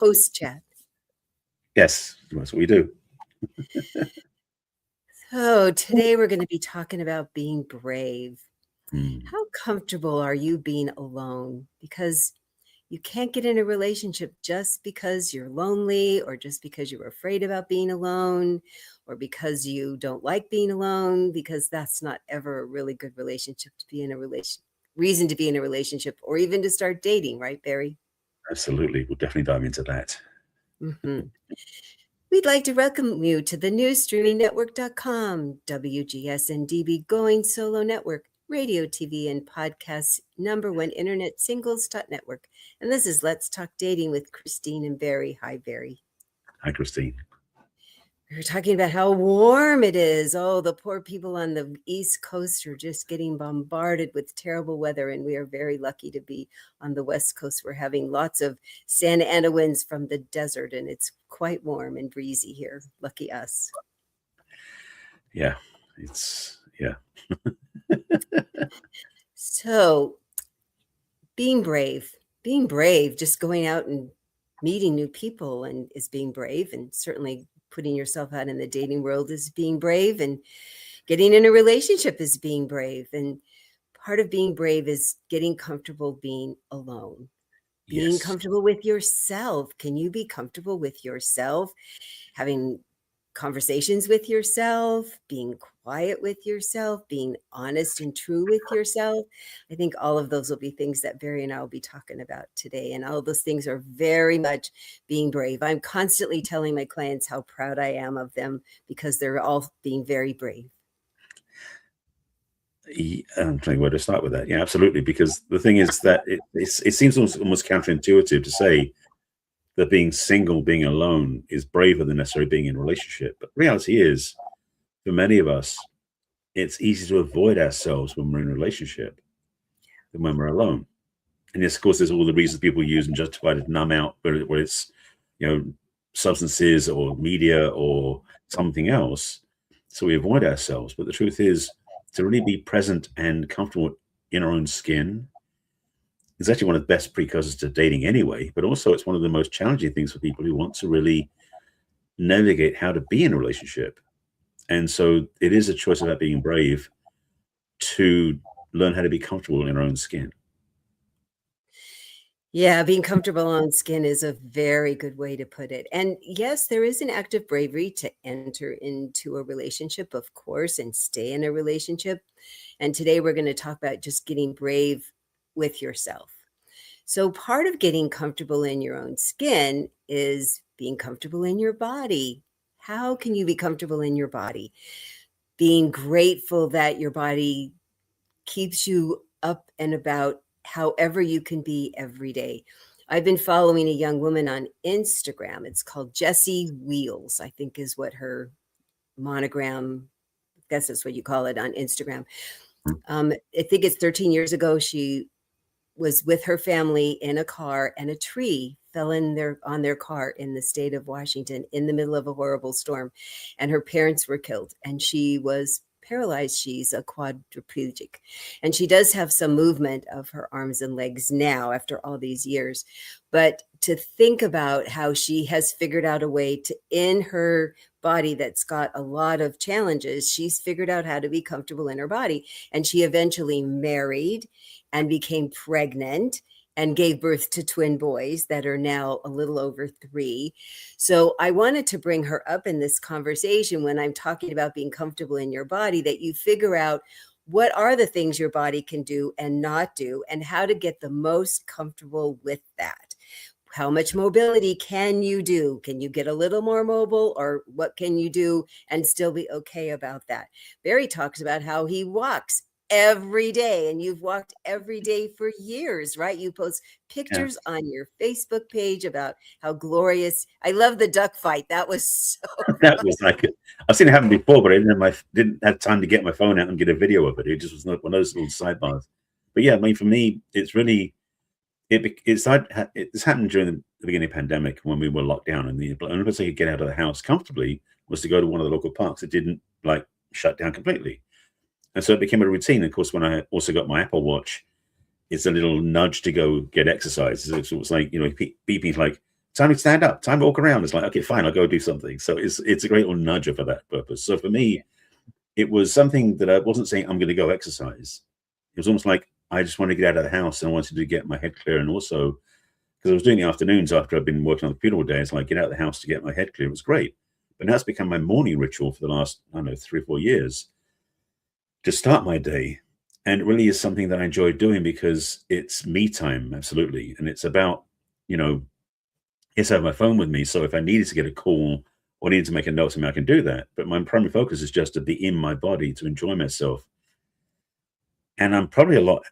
Post chat. Yes, that's what we do. So today we're going to be talking about being brave. Mm. How comfortable are you being alone? Because you can't get in a relationship just because you're lonely, or just because you're afraid about being alone, or because you don't like being alone, because that's not ever a really good relationship to be in a reason to be in a relationship, or even to start dating, right, Barry? Absolutely. We'll definitely dive into that. Mm-hmm. We'd like to welcome you to the new streamingnetwork.com, WGSN-DB Going Solo Network, radio, TV, and podcasts #1 internet singles.network. And this is Let's Talk Dating with Christine and Barry. Hi, Barry. Hi, Christine. We were talking about how warm it is. Oh, the poor people on the East Coast are just getting bombarded with terrible weather, and we are very lucky to be on the West Coast. We're having lots of Santa Ana winds from the desert, and it's quite warm and breezy here. Lucky us. Yeah. So being brave, just going out and meeting new people and is being brave, and certainly putting yourself out in the dating world is being brave, and getting in a relationship is being brave. And part of being brave is getting comfortable being alone, being comfortable with yourself. Can you be comfortable with yourself, having conversations with yourself, being quiet with yourself, being honest and true with yourself? I think all of those will be things that Barry and I will be talking about today. And all of those things are very much being brave. I'm constantly telling my clients how proud I am of them, because they're all being very brave. I'm trying where to start with that. Yeah, absolutely. Because the thing is that it seems almost counterintuitive to say that being single, being alone is braver than necessarily being in a relationship. But reality is, for many of us, it's easy to avoid ourselves when we're in a relationship than when we're alone. And yes, of course, there's all the reasons people use and justify to numb out, whether it's, substances or media or something else. So we avoid ourselves. But the truth is, to really be present and comfortable in our own skin is actually one of the best precursors to dating anyway, but also it's one of the most challenging things for people who want to really navigate how to be in a relationship. And so it is a choice about being brave to learn how to be comfortable in our own skin. Yeah, being comfortable on skin is a very good way to put it. And yes, there is an act of bravery to enter into a relationship, of course, and stay in a relationship. And today we're going to talk about just getting brave with yourself. So part of getting comfortable in your own skin is being comfortable in your body. How can you be comfortable in your body? Being grateful that your body keeps you up and about however you can be every day. I've been following a young woman on Instagram. It's called Jessie Wheels, I think is what her monogram, I guess that's what you call it on Instagram. I think it's 13 years ago. She was with her family in a car, and a tree fell on their car in the state of Washington in the middle of a horrible storm. And her parents were killed, and she was paralyzed. She's a quadriplegic, and she does have some movement of her arms and legs now after all these years. But to think about how she has figured out a way to, in her body that's got a lot of challenges, she's figured out how to be comfortable in her body. And she eventually married and became pregnant and gave birth to twin boys that are now a little over 3. So I wanted to bring her up in this conversation when I'm talking about being comfortable in your body, that you figure out what are the things your body can do and not do, and how to get the most comfortable with that. How much mobility can you do? Can you get a little more mobile, or what can you do and still be okay about that? Barry talks about how he walks every day, and you've walked every day for years, right? You post pictures on your Facebook page about how glorious. I love the duck fight. That was so that was like, I've seen it happen before, but I didn't have time to get my phone out and get a video of it. It just was one of those little sidebars. But yeah, I mean, for me, it's really, this happened during the beginning of the pandemic when we were locked down, and the only place I could get out of the house comfortably was to go to one of the local parks that didn't like shut down completely. And so it became a routine. Of course, when I also got my Apple Watch, it's a little nudge to go get exercise. So it's like, beeping like, time to stand up, time to walk around. It's like, okay, fine, I'll go do something. So it's a great little nudger for that purpose. So for me, it was something that I wasn't saying I'm going to go exercise. It was almost like I just wanted to get out of the house and I wanted to get my head clear. And also, because I was doing the afternoons after I've been working on the computer all day, it's like get out of the house to get my head clear. It was great. But now it's become my morning ritual for the last, I don't know, 3 or 4 years to start my day. And it really is something that I enjoy doing because it's me time, absolutely. And it's about, yes, I have my phone with me. So if I needed to get a call or needed to make a note, I can do that. But my primary focus is just to be in my body, to enjoy myself. And I'm probably a lot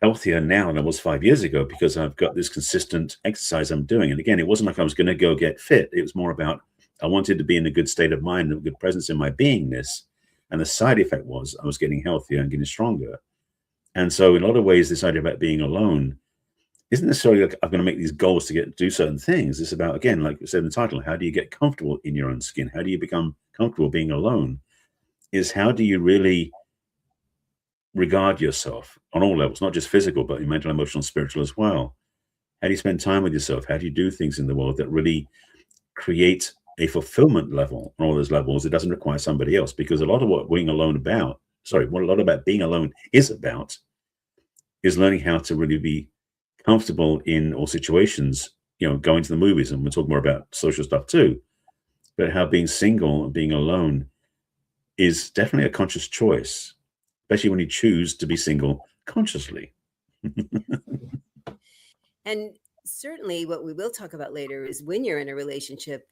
healthier now than I was 5 years ago because I've got this consistent exercise I'm doing. And again, it wasn't like I was going to go get fit. It was more about I wanted to be in a good state of mind and a good presence in my beingness. And the side effect was I was getting healthier and getting stronger. And so in a lot of ways, this idea about being alone isn't necessarily like I'm going to make these goals to do certain things. It's about, again, like we said in the title, how do you get comfortable in your own skin? How do you become comfortable being alone? Is how do you really regard yourself on all levels, not just physical, but mental, emotional, spiritual as well? How do you spend time with yourself? How do you do things in the world that really create a fulfillment level on all those levels? It doesn't require somebody else, because a lot of what being alone what a lot about being alone is about is learning how to really be comfortable in all situations, going to the movies, and we'll talk more about social stuff too, but how being single and being alone is definitely a conscious choice, especially when you choose to be single consciously. And certainly what we will talk about later is when you're in a relationship,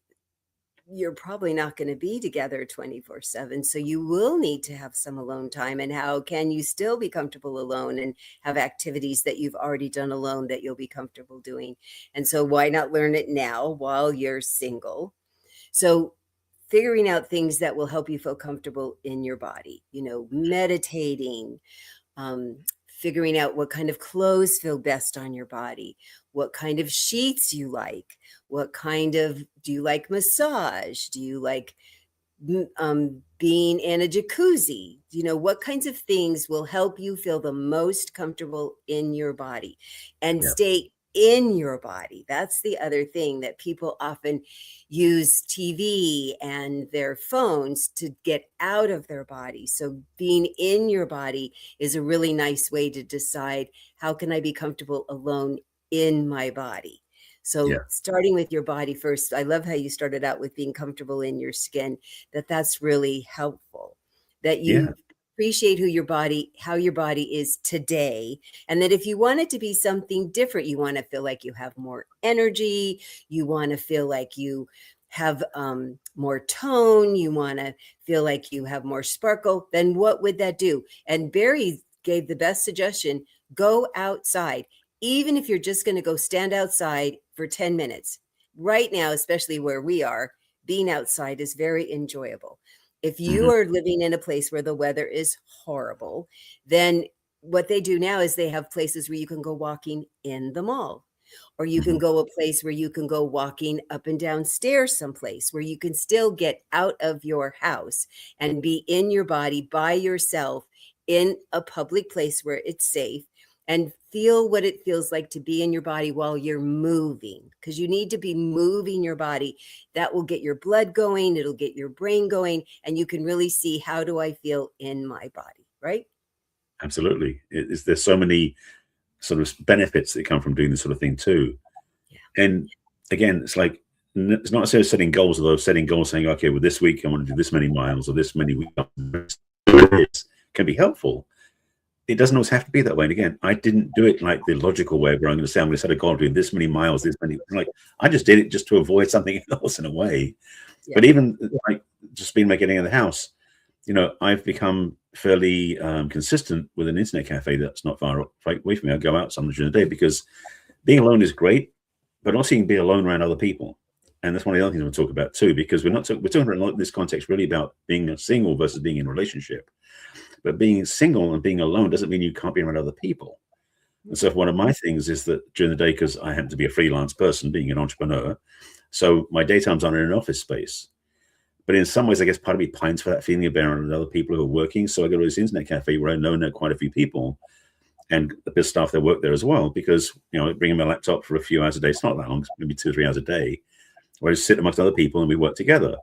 you're probably not going to be together 24/7. So you will need to have some alone time. And how can you still be comfortable alone and have activities that you've already done alone that you'll be comfortable doing? And so why not learn it now while you're single? So figuring out things that will help you feel comfortable in your body, meditating, figuring out what kind of clothes feel best on your body, what kind of sheets you like, do you like massage? Do you like being in a jacuzzi? What kinds of things will help you feel the most comfortable in your body and stay in your body? That's the other thing, that people often use TV and their phones to get out of their body. So being in your body is a really nice way to decide, how can I be comfortable alone in my body? So starting with your body first. I love how you started out with being comfortable in your skin, that's really helpful, that you appreciate how your body is today. And that if you want it to be something different, you want to feel like you have more energy, you want to feel like you have more tone, you want to feel like you have more sparkle, then what would that do? And Barry gave the best suggestion: go outside. Even if you're just going to go stand outside for 10 minutes. Right now, especially where we are, being outside is very enjoyable. If you are living in a place where the weather is horrible, then what they do now is they have places where you can go walking in the mall, or you can go a place where you can go walking up and down stairs someplace where you can still get out of your house and be in your body by yourself in a public place where it's safe, and feel what it feels like to be in your body while you're moving, because you need to be moving your body. That will get your blood going, it'll get your brain going, and you can really see, how do I feel in my body, right? Absolutely. There's so many sort of benefits that come from doing this sort of thing too. And again, it's like, it's not necessarily setting goals, although setting goals saying, okay, well, this week I want to do this many miles or this many weeks can be helpful. It doesn't always have to be that way. And again, I didn't do it like the logical way where I'm going to say, I'm going to set a goal of doing this many miles, this many. Like, I just did it just to avoid something else in a way. But even like just being getting in the house, I've become fairly consistent with an internet cafe that's not far away from me. I go out sometimes during the day, because being alone is great, but also you can be alone around other people. And that's one of the other things we'll talk about too, because we're talking about in this context really about being single versus being in a relationship. But being single and being alone doesn't mean you can't be around other people. And so one of my things is that during the day, because I happen to be a freelance person, being an entrepreneur, so my daytimes aren't in an office space. But in some ways, I guess part of me pines for that feeling of being around other people who are working. So I go to this internet cafe where I know quite a few people. and the bit of staff that work there as well, because, you know, bringing my laptop for a few hours a day, it's not that long, maybe 2 or 3 hours a day, where I sit amongst other people and we work together.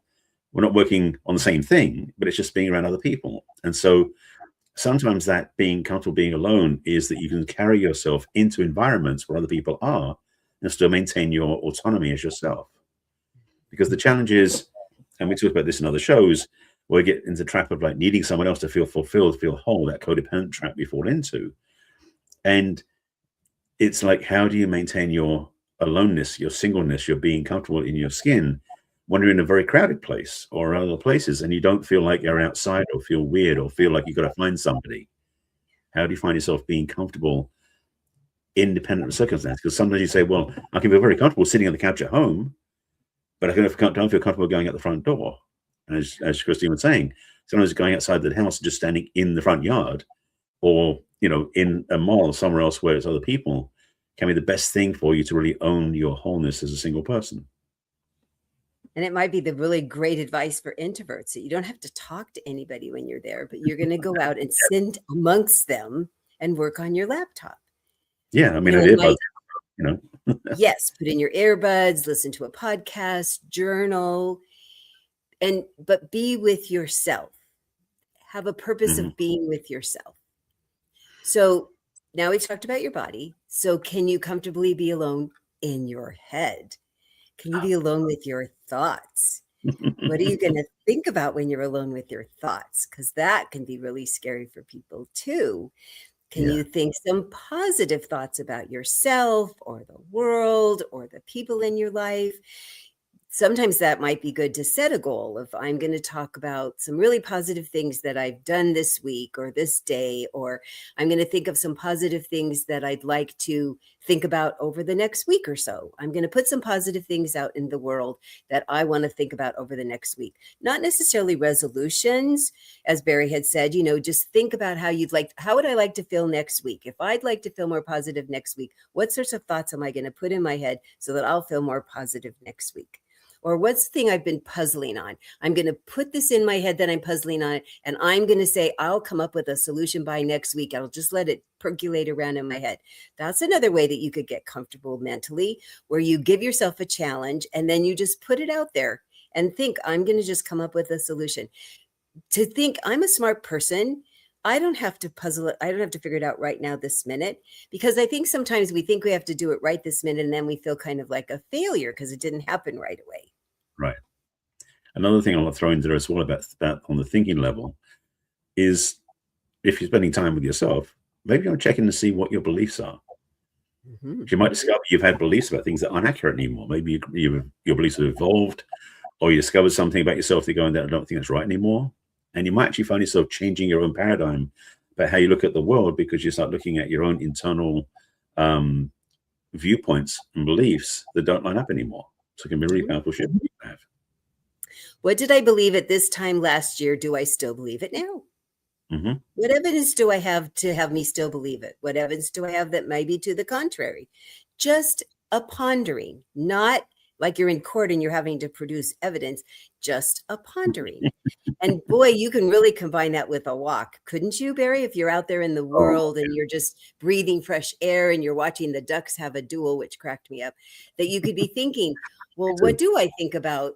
We're not working on the same thing, but it's just being around other people. And so sometimes that being comfortable being alone is that you can carry yourself into environments where other people are and still maintain your autonomy as yourself. Because the challenge is, and we talk about this in other shows, where we get into the trap of like needing someone else to feel fulfilled, feel whole, that codependent trap we fall into. And it's like, how do you maintain your aloneness, your singleness, your being comfortable in your skin when you're in a very crowded place or other places and you don't feel like you're outside or feel weird or feel like you've got to find somebody? How do you find yourself being comfortable independent of circumstance? Because sometimes you say, well, I can feel very comfortable sitting on the couch at home, but I don't feel comfortable going out the front door. And as Christine was saying, sometimes going outside the house and just standing in the front yard, or, you know, in a mall or somewhere else where it's other people, can be the best thing for you to really own your wholeness as a single person. And it might be the really great advice for introverts that you don't have to talk to anybody when you're there, but you're going to go out and sit amongst them and work on your laptop. Yeah, I mean, I did, but, you know. Yes, put in your earbuds, listen to a podcast, journal, but be with yourself. Have a purpose of being with yourself. So now we've talked about your body. So can you comfortably be alone in your head? Can you be alone with your thoughts? What are you going to think about when you're alone with your thoughts? Because that can be really scary for people too. Can you think some positive thoughts about yourself or the world or the people in your life? Sometimes that might be good to set a goal of, I'm going to talk about some really positive things that I've done this week or this day, or I'm going to think of some positive things that I'd like to think about over the next week or so. I'm going to put some positive things out in the world that I want to think about over the next week. Not necessarily resolutions, as Barry had said, you know, just think about how would I like to feel next week? If I'd like to feel more positive next week, what sorts of thoughts am I going to put in my head so that I'll feel more positive next week? Or what's the thing I've been puzzling on? I'm going to put this in my head that I'm puzzling on, and I'm going to say, I'll come up with a solution by next week. I'll just let it percolate around in my head. That's another way that you could get comfortable mentally, where you give yourself a challenge and then you just put it out there and think, I'm going to just come up with a solution. To think, I'm a smart person. I don't have to puzzle it. I don't have to figure it out right now, this minute, because I think sometimes we think we have to do it right this minute, and then we feel kind of like a failure because it didn't happen right away. Right. Another thing I want to throw in there as well about on the thinking level is, if you're spending time with yourself, maybe you're checking to see what your beliefs are. You might discover you've had beliefs about things that aren't accurate anymore. Maybe your beliefs have evolved, or you discovered something about yourself that going, I don't think that's right anymore. And you might actually find yourself changing your own paradigm about how you look at the world, because you start looking at your own internal viewpoints and beliefs that don't line up anymore. So it can be a really powerful shift you have. What did I believe at this time last year? Do I still believe it now? What evidence do I have to have me still believe it? What evidence do I have that may be to the contrary? Just a pondering, not like you're in court and you're having to produce evidence, just a pondering. And boy, you can really combine that with a walk. Couldn't you, Barry? If you're out there in the world and you're just breathing fresh air and you're watching the ducks have a duel, which cracked me up, that you could be thinking, well, what do I think about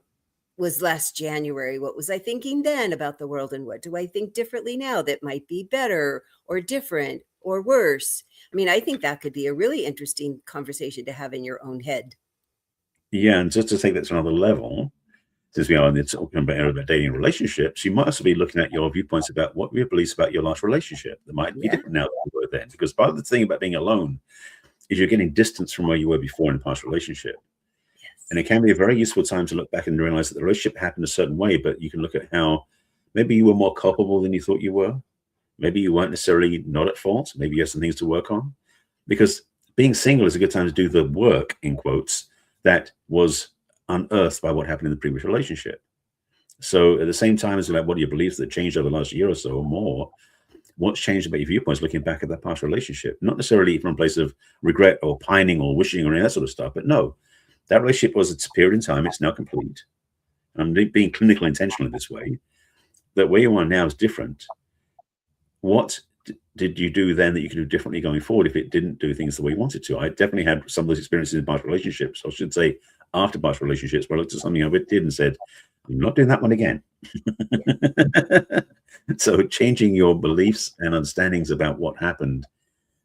was last January? What was I thinking then about the world? And what do I think differently now that might be better or different or worse? I mean, I think that could be a really interesting conversation to have in your own head. Yeah, and just to take that to another level, since we are talking about dating relationships, you might also be looking at your viewpoints about what your beliefs about your last relationship that might be different now than you were then. Because part of the thing about being alone is you're getting distance from where you were before in a past relationship. And it can be a very useful time to look back and realize that the relationship happened a certain way, but you can look at how maybe you were more culpable than you thought you were. Maybe you weren't necessarily not at fault. Maybe you have some things to work on. Because being single is a good time to do the work, in quotes, that was unearthed by what happened in the previous relationship. So at the same time as about what are your beliefs that changed over the last year or so or more, what's changed about your viewpoints looking back at that past relationship? Not necessarily from a place of regret or pining or wishing or any of that sort of stuff, but no. That relationship was a period in time. It's now complete. I'm being clinically intentional in this way. That where you are now is different. What did you do then that you could do differently going forward if it didn't do things the way you wanted to? I definitely had some of those experiences in past relationships. I should say after past relationships where I looked at something I did and said, I'm not doing that one again. So changing your beliefs and understandings about what happened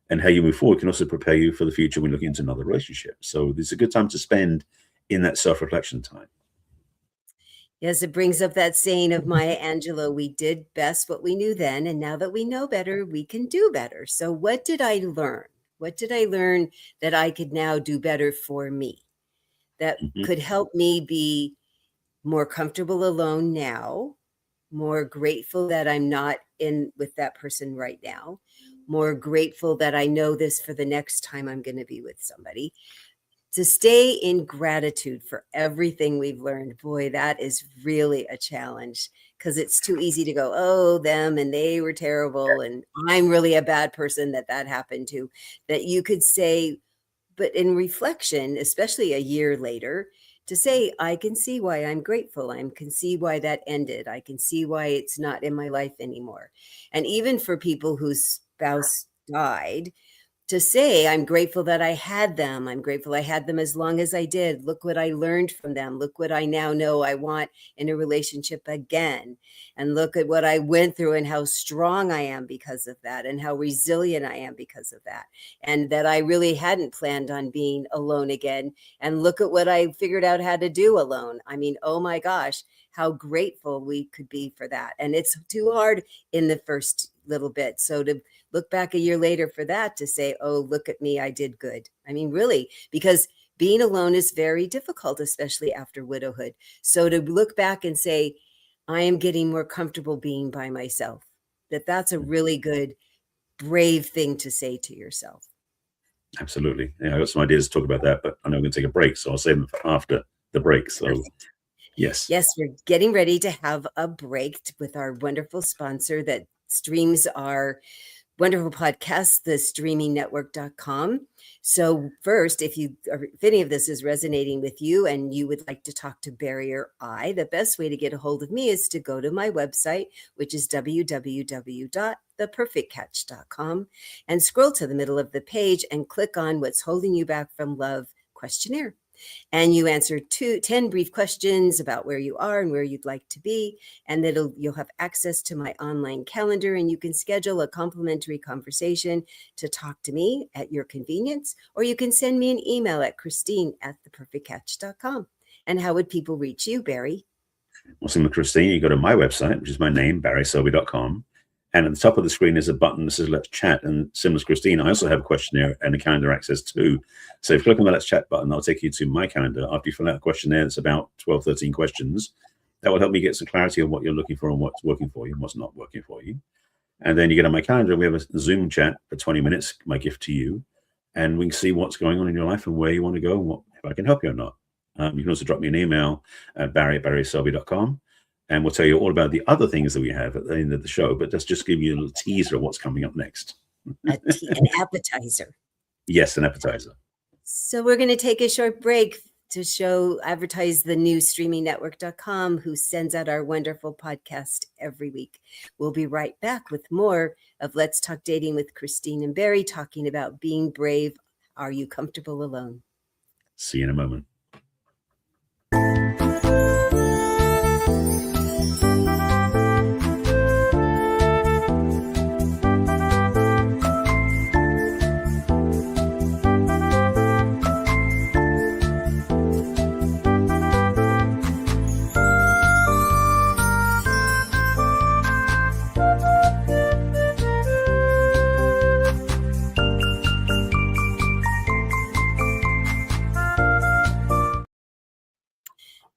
and how you move forward can also prepare you for the future when looking into another relationship. So this is a good time to spend in that self-reflection time. Yes, it brings up that saying of Maya Angelou, we did best what we knew then, and now that we know better, we can do better. So what did I learn? What did I learn that I could now do better for me, that could help me be more comfortable alone now, more grateful that I'm not in with that person right now, more grateful that I know this for the next time I'm going to be with somebody, to stay in gratitude for everything we've learned. Boy, that is really a challenge, because it's too easy to go, oh, them and they were terrible and I'm really a bad person that happened to. That you could say, but in reflection, especially a year later, to say, I can see why I'm grateful. I can see why that ended. I can see why it's not in my life anymore. And even for people whose spouse died, to say, I'm grateful that I had them. I'm grateful I had them as long as I did. Look what I learned from them. Look what I now know I want in a relationship again. And look at what I went through and how strong I am because of that, and how resilient I am because of that. And that I really hadn't planned on being alone again. And look at what I figured out how to do alone. I mean, oh my gosh, how grateful we could be for that. And it's too hard in the first little bit. So to look back a year later for that, to say, oh, look at me, I did good. I mean, really, because being alone is very difficult, especially after widowhood. So to look back and say, I am getting more comfortable being by myself, that's a really good, brave thing to say to yourself. Absolutely. Yeah, I got some ideas to talk about that, but I know I'm going to take a break, so I'll save them for after the break. So Perfect. yes. Yes, we're getting ready to have a break with our wonderful sponsor that streams our wonderful podcast, the streamingnetwork.com. So first, if any of this is resonating with you and you would like to talk to Barry or I, the best way to get a hold of me is to go to my website, which is www.theperfectcatch.com, and scroll to the middle of the page and click on What's Holding You Back from Love questionnaire. And you answer 10 brief questions about where you are and where you'd like to be. And then you'll have access to my online calendar, and you can schedule a complimentary conversation to talk to me at your convenience, or you can send me an email at Christine@theperfectcatch.com. And how would people reach you, Barry? Well, similar to Christine, you go to my website, which is my name, barryselby.com. And at the top of the screen is a button that says Let's Chat. And similar to Christine, I also have a questionnaire and a calendar access too. So if you click on the Let's Chat button, I'll take you to my calendar. After you fill out a questionnaire that's about 12, 13 questions, that will help me get some clarity on what you're looking for and what's working for you and what's not working for you. And then you get on my calendar, we have a Zoom chat for 20 minutes, my gift to you. And we can see what's going on in your life and where you want to go and if I can help you or not. You can also drop me an email at barry@barryselby.com. And we'll tell you all about the other things that we have at the end of the show, but let's just give you a little teaser of what's coming up next. An appetizer. Yes, an appetizer. So we're going to take a short break to advertise the new streamingnetwork.com, who sends out our wonderful podcast every week. We'll be right back with more of Let's Talk Dating with Christine and Barry, talking about being brave. Are you comfortable alone? See you in a moment.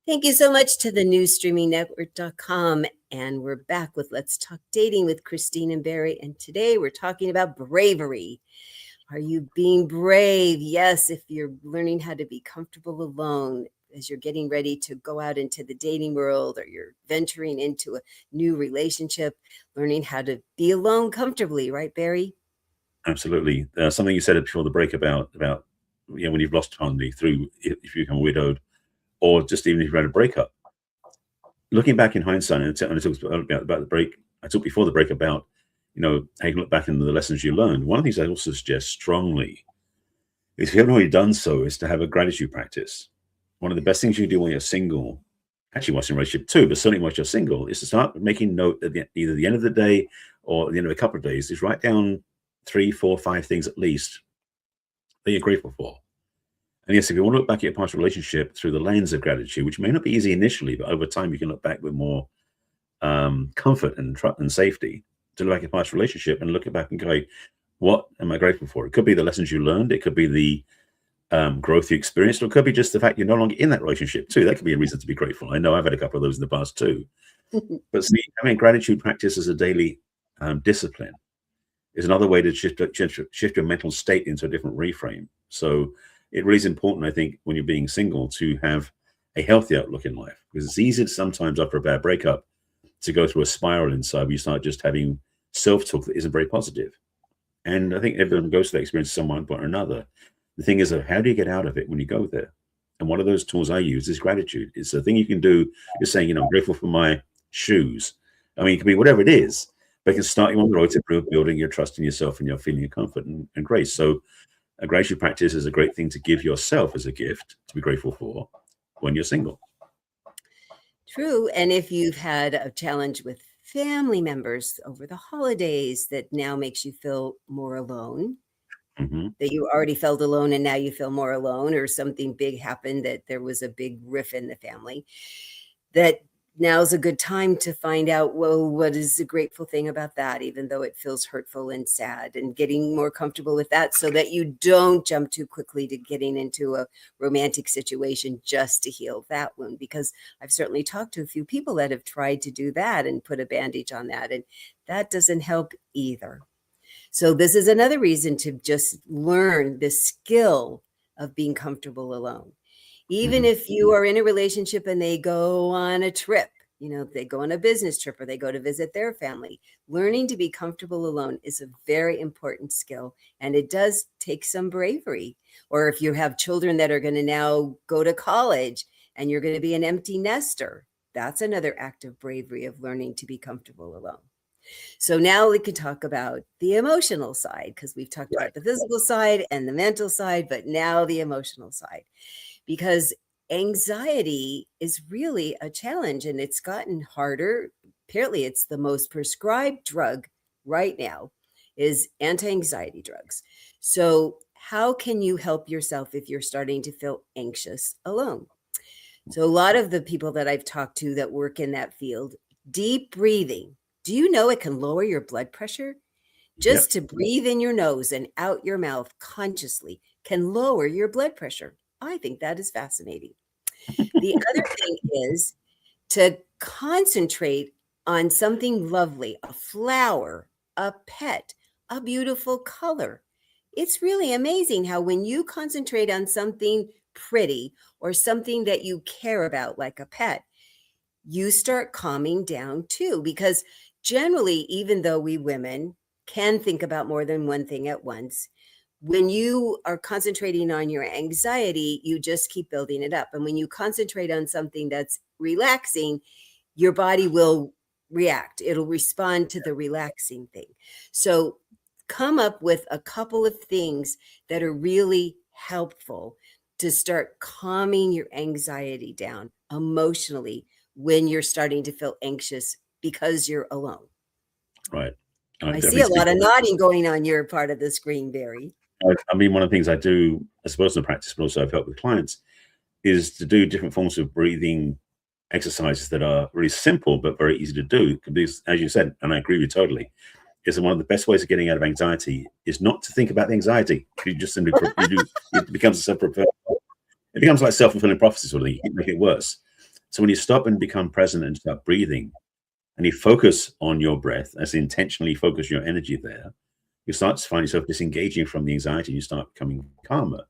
Thank you so much to the new streamingnetwork.com. And we're back with Let's Talk Dating with Christine and Barry. And today we're talking about bravery. Are you being brave? Yes, if you're learning how to be comfortable alone as you're getting ready to go out into the dating world, or you're venturing into a new relationship, learning how to be alone comfortably, right, Barry? Absolutely. Something you said before the break about when you've lost harmony through if you become widowed, or just even if you've had a breakup. Looking back in hindsight, and I talked about the break, I talked before the break about how you look back into the lessons you learned. One of the things I also suggest strongly is, if you haven't already done so, is to have a gratitude practice. One of the best things you do when you're single, actually once in a relationship too, but certainly once you're single, is to start making note at either the end of the day or at the end of a couple of days, is write down 3, 4, 5 things at least that you're grateful for. And yes, if you want to look back at your past relationship through the lens of gratitude, which may not be easy initially, but over time you can look back with more comfort and safety, to look back at your past relationship and look back and go, what am I grateful for? It could be the lessons you learned. It could be the growth you experienced, or it could be just the fact you're no longer in that relationship too. That could be a reason to be grateful. I know I've had a couple of those in the past too. But see, having gratitude practice as a daily discipline is another way to shift your mental state into a different reframe. So it really is important, I think, when you're being single, to have a healthy outlook in life, because it's easy to sometimes, after a bad breakup, to go through a spiral inside where you start just having self-talk that isn't very positive. And I think everyone goes through that experience at some point or another. The thing is, how do you get out of it when you go there? And one of those tools I use is gratitude. It's a thing you can do. You're saying, I'm grateful for my shoes. I mean, it can be whatever it is, but it can start you on the road to building your trust in yourself and your feeling of comfort and grace. So a gratitude practice is a great thing to give yourself as a gift to be grateful for when you're single. True. And if you've had a challenge with family members over the holidays that now makes you feel more alone, that you already felt alone and now you feel more alone, or something big happened, that there was a big riff in the family, that now's a good time to find out, well, what is the grateful thing about that, even though it feels hurtful and sad, and getting more comfortable with that so that you don't jump too quickly to getting into a romantic situation just to heal that wound. Because I've certainly talked to a few people that have tried to do that and put a bandage on that, and that doesn't help either. So this is another reason to just learn the skill of being comfortable alone. Even if you are in a relationship and they go on a trip, they go on a business trip or they go to visit their family, learning to be comfortable alone is a very important skill. And it does take some bravery. Or if you have children that are going to now go to college and you're going to be an empty nester, that's another act of bravery, of learning to be comfortable alone. So now we could talk about the emotional side, because we've talked about the physical side and the mental side, but now the emotional side, because anxiety is really a challenge and it's gotten harder. Apparently, it's the most prescribed drug right now is anti-anxiety drugs. So how can you help yourself if you're starting to feel anxious alone? So a lot of the people that I've talked to that work in that field, deep breathing. Do you know it can lower your blood pressure? Just to breathe in your nose and out your mouth consciously can lower your blood pressure. I think that is fascinating. The other thing is to concentrate on something lovely, a flower, a pet, a beautiful color. It's really amazing how when you concentrate on something pretty or something that you care about, like a pet, you start calming down too. Because generally, even though we women can think about more than one thing at once, when you are concentrating on your anxiety, you just keep building it up. And when you concentrate on something that's relaxing, your body will react. It'll respond to the relaxing thing. So come up with a couple of things that are really helpful to start calming your anxiety down emotionally when you're starting to feel anxious because you're alone. Right. I see a lot of nodding going on your part of the screen, Barry. I mean, one of the things I do as a personal practice, but also I've helped with clients, is to do different forms of breathing exercises that are really simple but very easy to do. Because, as you said, and I agree with you totally, is one of the best ways of getting out of anxiety is not to think about the anxiety. You just simply it becomes it becomes like self-fulfilling prophecy sort of thing. You make it worse. So when you stop and become present and start breathing, and you focus on your breath, as intentionally focus your energy there, you start to find yourself disengaging from the anxiety and you start becoming calmer.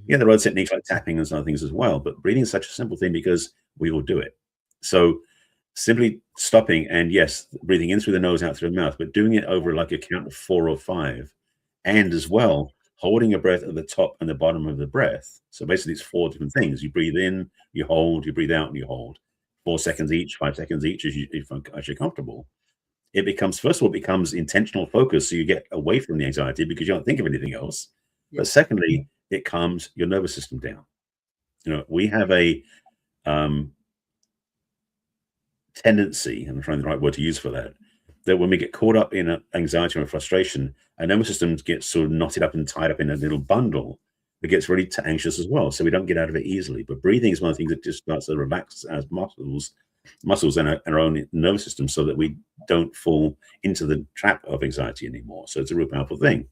Yeah, there are other techniques like tapping and other things as well, but breathing is such a simple thing because we all do it. So simply stopping and, yes, breathing in through the nose, out through the mouth, but doing it over like a count of 4 or 5, and as well holding your breath at the top and the bottom of the breath. So basically it's 4 different things. You breathe in, you hold, you breathe out, and you hold. 4 seconds each, 5 seconds each as you're comfortable. it becomes, first of all, it becomes intentional focus. So you get away from the anxiety because you don't think of anything else. Yeah. But secondly, it calms your nervous system down. We have a tendency, and I'm trying the right word to use for that, that when we get caught up in anxiety or frustration, our nervous system gets sort of knotted up and tied up in a little bundle that gets really anxious as well. So we don't get out of it easily. But breathing is one of the things that just starts to relax our muscles and our own nervous system so that we don't fall into the trap of anxiety anymore. So it's a real powerful thing.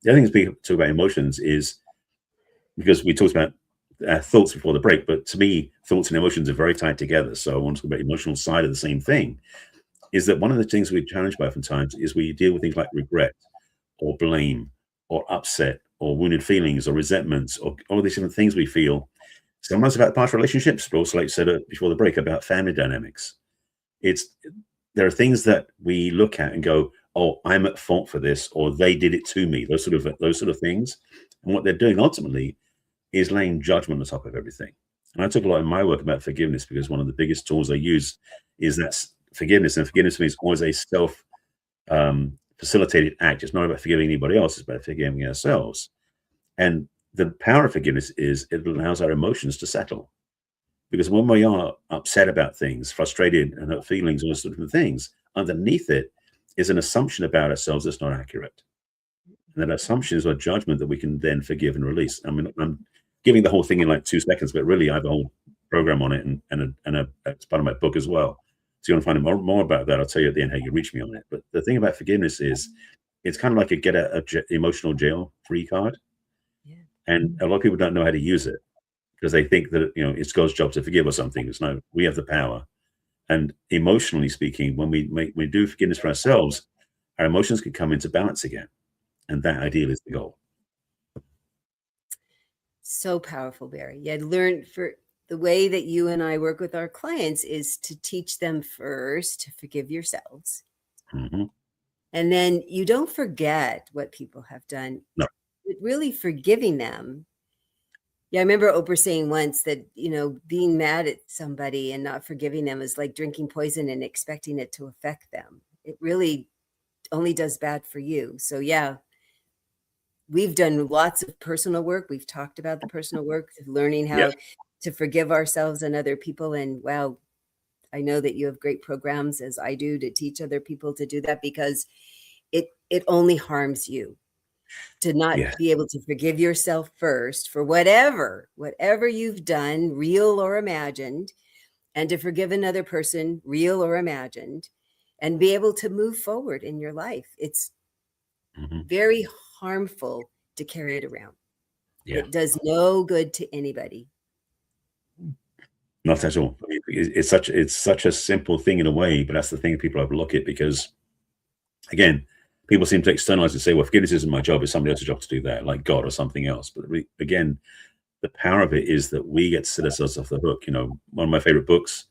The other thing is we talk about emotions is because we talked about thoughts before the break, but to me, thoughts and emotions are very tied together. So I want to talk about the emotional side of the same thing. Is that one of the things we're challenged by oftentimes is we deal with things like regret or blame or upset or wounded feelings or resentments or all these different things we feel. Sometimes about past relationships, but also, like I said before the break, about family dynamics. There are things that we look at and go, "Oh, I'm at fault for this," or "They did it to me." Those sort of things, and what they're doing ultimately is laying judgment on top of everything. And I talk a lot in my work about forgiveness because one of the biggest tools I use is that forgiveness. And forgiveness for me is always a self facilitated act. It's not about forgiving anybody else, it's about forgiving ourselves. And the power of forgiveness is it allows our emotions to settle. Because when we are upset about things, frustrated and hurt feelings, all those sort of things, underneath it is an assumption about ourselves that's not accurate. And that assumption is a judgment that we can then forgive and release. I mean, I'm giving the whole thing in like 2 seconds, but really I have a whole program on it and it's part of my book as well. So you want to find out more about that, I'll tell you at the end how you reach me on it. But the thing about forgiveness is it's kind of like emotional jail free card. Yeah. And a lot of people don't know how to use it because they think that, it's God's job to forgive or something. It's no, we have the power. And emotionally speaking, when we do forgiveness for ourselves, our emotions can come into balance again. And that ideally is the goal. So powerful, Barry. Yeah, learn for the way that you and I work with our clients is to teach them first to forgive yourselves. Mm-hmm. And then you don't forget what people have done. No. But really forgiving them. Yeah, I remember Oprah saying once that, being mad at somebody and not forgiving them is like drinking poison and expecting it to affect them. It really only does bad for you. So yeah, we've done lots of personal work. We've talked about the personal work of learning how Yes. to forgive ourselves and other people. And wow, I know that you have great programs, as I do, to teach other people to do that because it only harms you to not Yes. be able to forgive yourself first for whatever you've done, real or imagined, and to forgive another person, real or imagined, and be able to move forward in your life. It's Mm-hmm. very harmful to carry it around. Yeah. It does no good to anybody. Not at all. It's such a simple thing in a way, but that's the thing people overlook it because, again, people seem to externalize and say, "Well, forgiveness isn't my job; it's somebody else's job to do that, like God or something else." But again, the power of it is that we get to set ourselves off the hook. One of my favorite books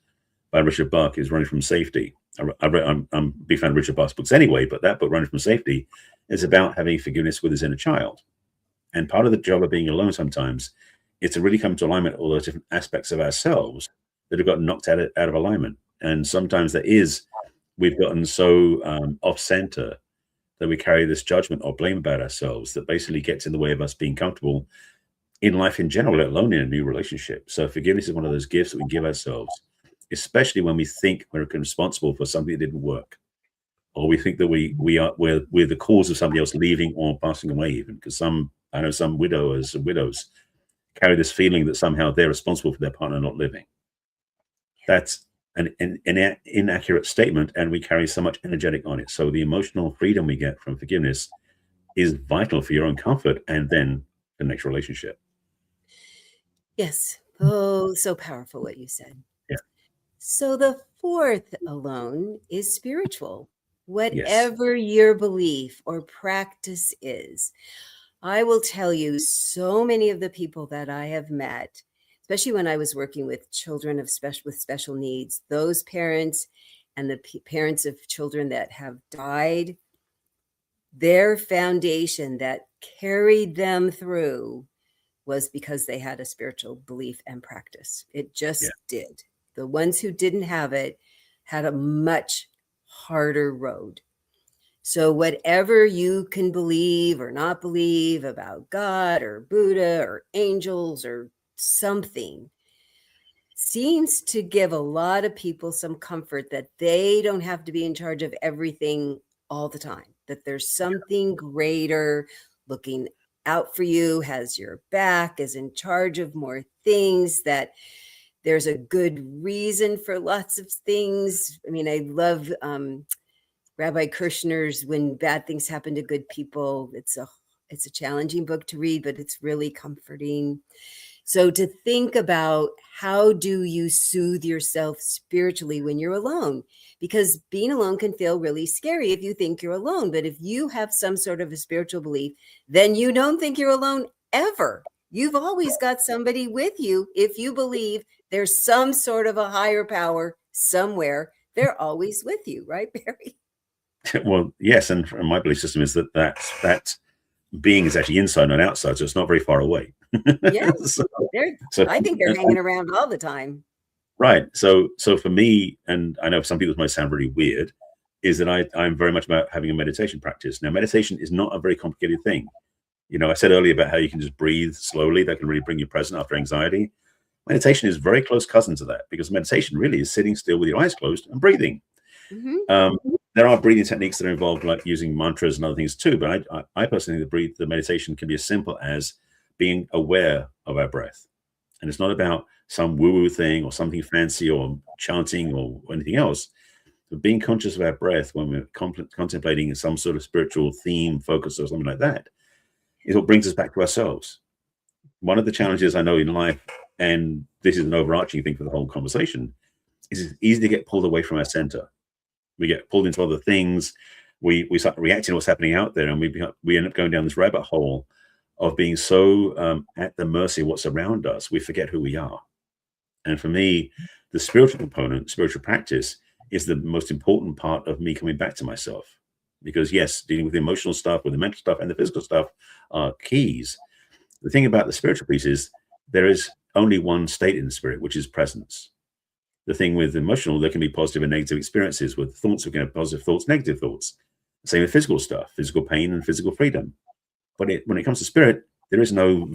by Richard Bach is Running from Safety. I'm a big fan of Richard Bach's books anyway, but that book, Running from Safety, is about having forgiveness with his inner child. And part of the job of being alone sometimes is to really come to alignment with all those different aspects of ourselves that have gotten knocked out of alignment. And sometimes we've gotten so off center that we carry this judgment or blame about ourselves that basically gets in the way of us being comfortable in life in general, let alone in a new relationship. So forgiveness is one of those gifts that we give ourselves, especially when we think we're responsible for something that didn't work, or we think that we're the cause of somebody else leaving or passing away. Even because I know some widows carry this feeling that somehow they're responsible for their partner not living. That's an inaccurate statement, and we carry so much energetic on it. So the emotional freedom we get from forgiveness is vital for your own comfort and then the next relationship. Yes. Oh, so powerful what you said. Yeah. So the fourth alone is spiritual. Yes. Whatever your belief or practice is, I will tell you, so many of the people that I have met, especially when I was working with children with special needs, those parents and the parents of children that have died, their foundation that carried them through was because they had a spiritual belief and practice. It just did. The ones who didn't have it had a much harder road. So whatever you can believe or not believe about God or Buddha or angels or something seems to give a lot of people some comfort that they don't have to be in charge of everything all the time, that there's something greater looking out for you, has your back, is in charge of more things, that there's a good reason for lots of things. I mean, I love Rabbi Kirshner's When Bad Things Happen to Good People. It's a challenging book to read, but it's really comforting. So to think about, how do you soothe yourself spiritually when you're alone? Because being alone can feel really scary if you think you're alone. But if you have some sort of a spiritual belief, then you don't think you're alone ever. You've always got somebody with you. If you believe there's some sort of a higher power somewhere, they're always with you, right, Barry? Well, yes, and my belief system is that being is actually inside, not outside, so it's not very far away. Yeah, I think they're hanging around all the time. Right. So for me, and I know some people might sound really weird, is that I'm very much about having a meditation practice. Now, meditation is not a very complicated thing. You know, I said earlier about how you can just breathe slowly. That can really bring you present after anxiety. Meditation is very close cousin to that, because meditation really is sitting still with your eyes closed and breathing. Mm-hmm. There are breathing techniques that are involved, like using mantras and other things too. But I personally think the meditation can be as simple as being aware of our breath. And it's not about some woo-woo thing or something fancy or chanting or anything else. But being conscious of our breath when we're contemplating some sort of spiritual theme, focus, or something like that, is what brings us back to ourselves. One of the challenges I know in life, and this is an overarching thing for the whole conversation, is it's easy to get pulled away from our center. We get pulled into other things. We start reacting to what's happening out there, and we end up going down this rabbit hole of being so at the mercy of what's around us, we forget who we are. And for me, the spiritual component, spiritual practice, is the most important part of me coming back to myself. Because yes, dealing with the emotional stuff, with the mental stuff, and the physical stuff are keys. The thing about the spiritual piece is there is only one state in the spirit, which is presence. The thing with emotional, there can be positive and negative experiences. With thoughts, we can have positive thoughts, negative thoughts. Same with physical stuff, physical pain and physical freedom. But when it comes to spirit, there's no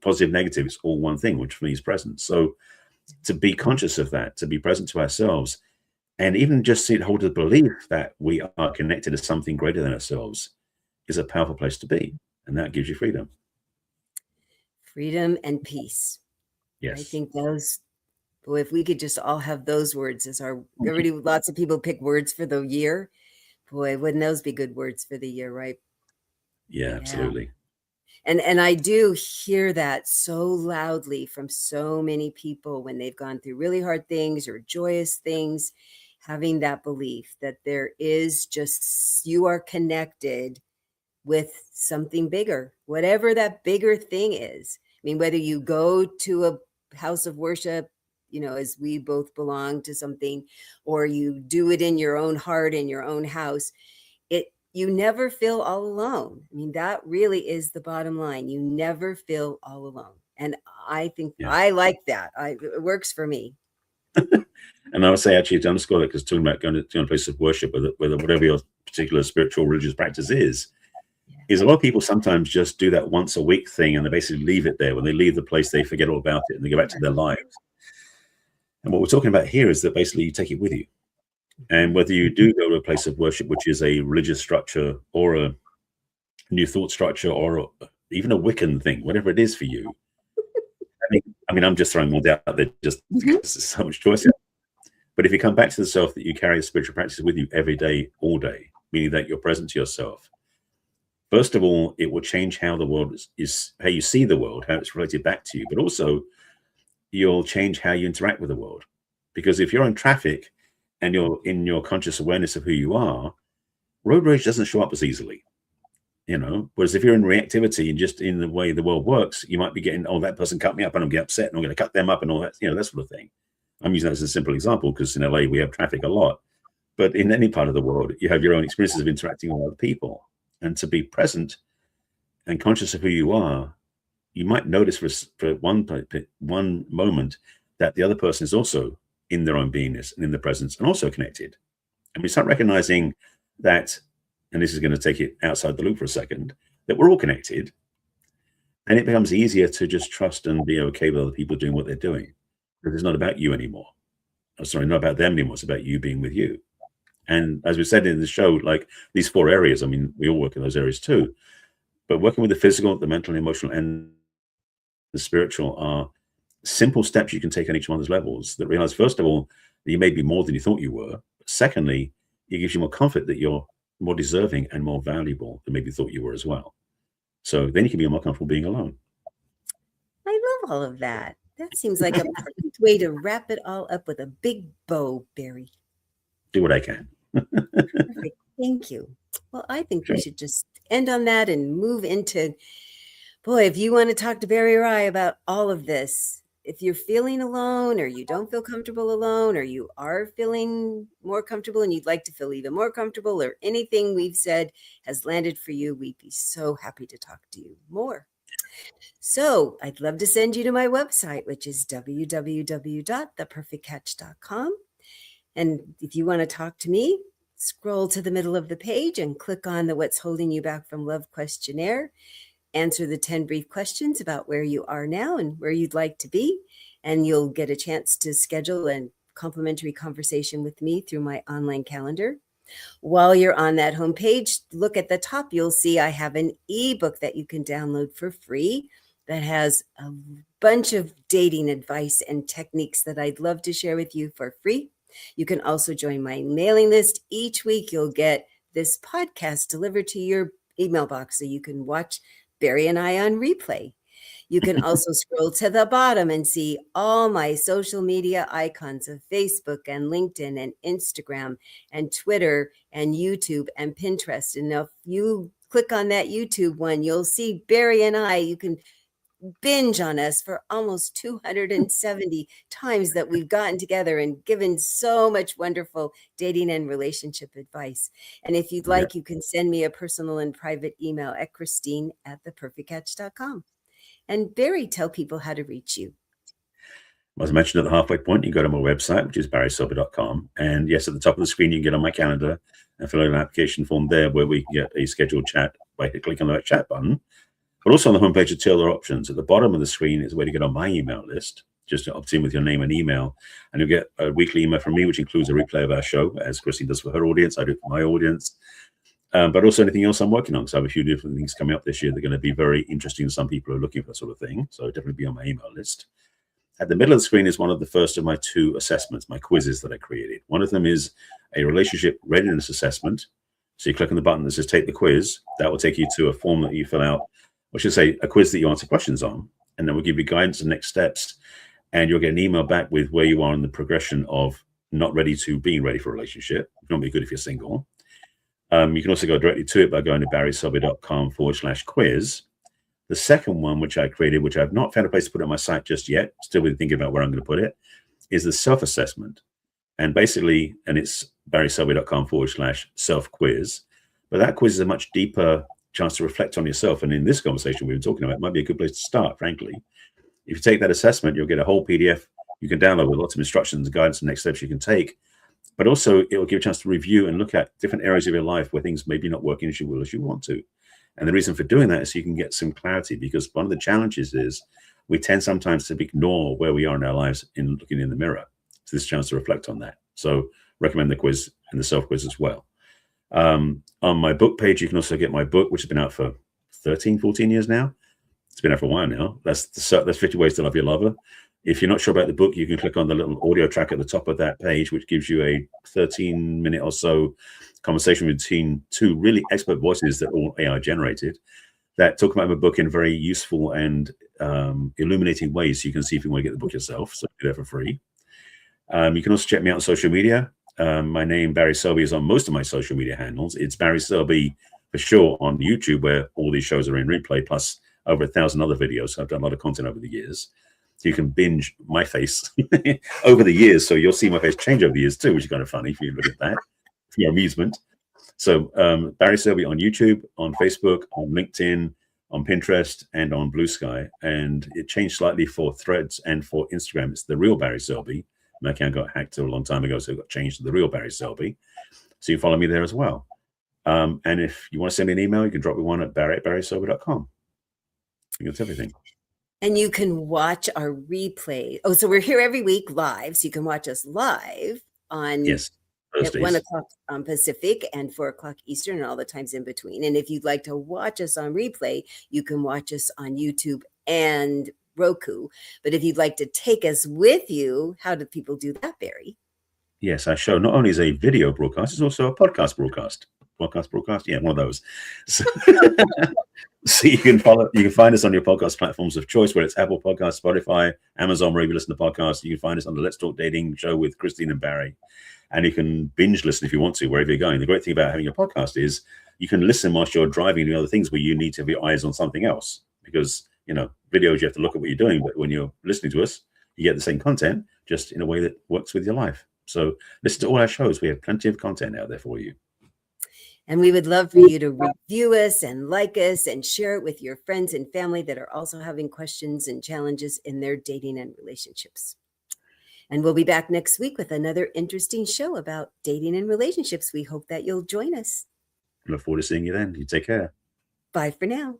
positive, negative. It's all one thing, which for me is presence. So to be conscious of that, to be present to ourselves, and even just hold the belief that we are connected to something greater than ourselves, is a powerful place to be. And that gives you freedom. Freedom and peace. Yes. I think those, boy, if we could just all have those words as our, already lots of people pick words for the year. Boy, wouldn't those be good words for the year, right? Yeah, absolutely. And I do hear that so loudly from so many people when they've gone through really hard things or joyous things, having that belief that there is just, you are connected with something bigger, whatever that bigger thing is. I mean, whether you go to a house of worship, you know, as we both belong to something, or you do it in your own heart, in your own house, you never feel all alone. I mean, that really is the bottom line. You never feel all alone. And I think I like that. It works for me. And I would say, actually, to underscore that, because talking about going to a place of worship, whether whatever your particular spiritual religious practice is a lot of people sometimes just do that once a week thing, and they basically leave it there. When they leave the place, they forget all about it and they go back to their lives. And what we're talking about here is that basically you take it with you. And whether you do go to a place of worship, which is a religious structure or a new thought structure or even a Wiccan thing, whatever it is for you. I mean, I'm just throwing ones out there just because there's so much choice. But if you come back to the self that you carry the spiritual practices with you every day, all day, meaning that you're present to yourself, first of all, it will change how the world is how you see the world, how it's related back to you. But also, you'll change how you interact with the world. Because if you're in traffic, and you're in your conscious awareness of who you are, road rage doesn't show up as easily, you know. Whereas if you're in reactivity and just in the way the world works, you might be getting, oh, that person cut me up and I'm getting upset and I'm going to cut them up and all that, you know, that sort of thing. I'm using that as a simple example because in LA we have traffic a lot. But in any part of the world, you have your own experiences of interacting with other people. And to be present and conscious of who you are, you might notice for one moment that the other person is also in their own beingness and in the presence and also connected. And we start recognizing that, and this is going to take it outside the loop for a second, that we're all connected. And it becomes easier to just trust and be okay with other people doing what they're doing. Because it's not about you anymore. Oh, sorry, not about them anymore. It's about you being with you. And as we said in the show, like these 4 areas, I mean, we all work in those areas too. But working with the physical, the mental, emotional, and the spiritual are simple steps you can take on each one of those levels that realize, first of all, that you may be more than you thought you were. But secondly, it gives you more comfort that you're more deserving and more valuable than maybe you thought you were as well. So then you can be more comfortable being alone. I love all of that. That seems like a perfect way to wrap it all up with a big bow, Barry. Do what I can. Perfect. Thank you. Well, I think we should just end on that and move into, boy, if you want to talk to Barry or I about all of this, if you're feeling alone or you don't feel comfortable alone, or you are feeling more comfortable and you'd like to feel even more comfortable, or anything we've said has landed for you, we'd be so happy to talk to you more. So I'd love to send you to my website, which is www.theperfectcatch.com. And if you want to talk to me, scroll to the middle of the page and click on the What's Holding You Back from Love questionnaire. Answer the 10 brief questions about where you are now and where you'd like to be. And you'll get a chance to schedule a complimentary conversation with me through my online calendar. While you're on that homepage, look at the top. You'll see I have an ebook that you can download for free that has a bunch of dating advice and techniques that I'd love to share with you for free. You can also join my mailing list. Each week, you'll get this podcast delivered to your email box so you can watch Barry and I on replay. You can also scroll to the bottom and see all my social media icons of Facebook and LinkedIn and Instagram and Twitter and YouTube and Pinterest. And if you click on that YouTube one, you'll see Barry and I. You can binge on us for almost 270 times that we've gotten together and given so much wonderful dating and relationship advice. And if you'd like, you can send me a personal and private email at Christine@theperfectcatch.com. And Barry, tell people how to reach you. As I mentioned at the halfway point, you go to my website, which is barryselby.com. And yes, at the top of the screen, you can get on my calendar and fill out an application form there where we can get a scheduled chat by clicking on that chat button. But also on the homepage are 2 other options. At the bottom of the screen is a way to get on my email list, just to opt in with your name and email. And you'll get a weekly email from me, which includes a replay of our show, as Christine does for her audience. I do it for my audience. But also anything else I'm working on. So I have a few different things coming up this year that are going to be very interesting to some people who are looking for that sort of thing. So definitely be on my email list. At the middle of the screen is one of the first of my 2 assessments, my quizzes that I created. One of them is a relationship readiness assessment. So you click on the button that says take the quiz. That will take you to a form that you fill out, I should say a quiz that you answer questions on. And then we'll give you guidance and next steps. And you'll get an email back with where you are in the progression of not ready to being ready for a relationship. It's not be good if you're single. You can also go directly to it by going to barryselby.com/quiz. The second one, which I created, which I've not found a place to put on my site just yet, still been thinking about where I'm going to put it, is the self-assessment. And basically, and it's barryselby.com/self-quiz. But that quiz is a much deeper chance to reflect on yourself. And in this conversation we've been talking about, it might be a good place to start, frankly. If you take that assessment, you'll get a whole PDF you can download with lots of instructions, guidance, and next steps you can take. But also, it will give you a chance to review and look at different areas of your life where things maybe not working as you will as you want to. And the reason for doing that is so you can get some clarity, because one of the challenges is we tend sometimes to ignore where we are in our lives in looking in the mirror. So this is a chance to reflect on that. So recommend the quiz and the self-quiz as well. On my book page, you can also get my book, which has been out for 13, 14 years now. It's been out for a while now. That's 50 Ways to Love Your Lover. If you're not sure about the book, you can click on the little audio track at the top of that page, which gives you a 13-minute or so conversation between 2 really expert voices that are all AI generated that talk about my book in very useful and illuminating ways, so you can see if you want to get the book yourself. So do that for free. You can also check me out on social media. My name, Barry Selby, is on most of my social media handles. It's Barry Selby for sure on YouTube, where all these shows are in replay, plus over 1,000 other videos. So I've done a lot of content over the years. So you can binge my face over the years. So you'll see my face change over the years too, which is kind of funny if you look at that, for your amusement. So Barry Selby on YouTube, on Facebook, on LinkedIn, on Pinterest, and on Blue Sky. And it changed slightly for Threads and for Instagram. It's The Real Barry Selby, My account got hacked a long time ago, so it got changed to the real Barry Selby. So you follow me there as well. And if you want to send me an email, you can drop me one at barry@barryselby.com. I think that's everything. And you can watch our replay. Oh, so we're here every week live. So you can watch us live on Yes, at 1 Thursdays. o'clock Pacific and 4 o'clock Eastern and all the times in between. And if you'd like to watch us on replay, you can watch us on YouTube and Roku. But if you'd like to take us with you, how do people do that, Barry? Yes, our show not only is a video broadcast, it's also a podcast broadcast. Podcast broadcast, yeah, one of those. So, so you can find us on your podcast platforms of choice, whether it's Apple Podcasts, Spotify, Amazon, wherever you listen to podcasts. You can find us on the Let's Talk Dating show with Christine and Barry. And you can binge listen if you want to, wherever you're going. The great thing about having a podcast is you can listen whilst you're driving and doing other things where you need to have your eyes on something else. Because, videos, you have to look at what you're doing. But when you're listening to us, you get the same content, just in a way that works with your life. So listen to all our shows. We have plenty of content out there for you. And we would love for you to review us and like us and share it with your friends and family that are also having questions and challenges in their dating and relationships. And we'll be back next week with another interesting show about dating and relationships. We hope that you'll join us. Look forward to seeing you then. You take care. Bye for now.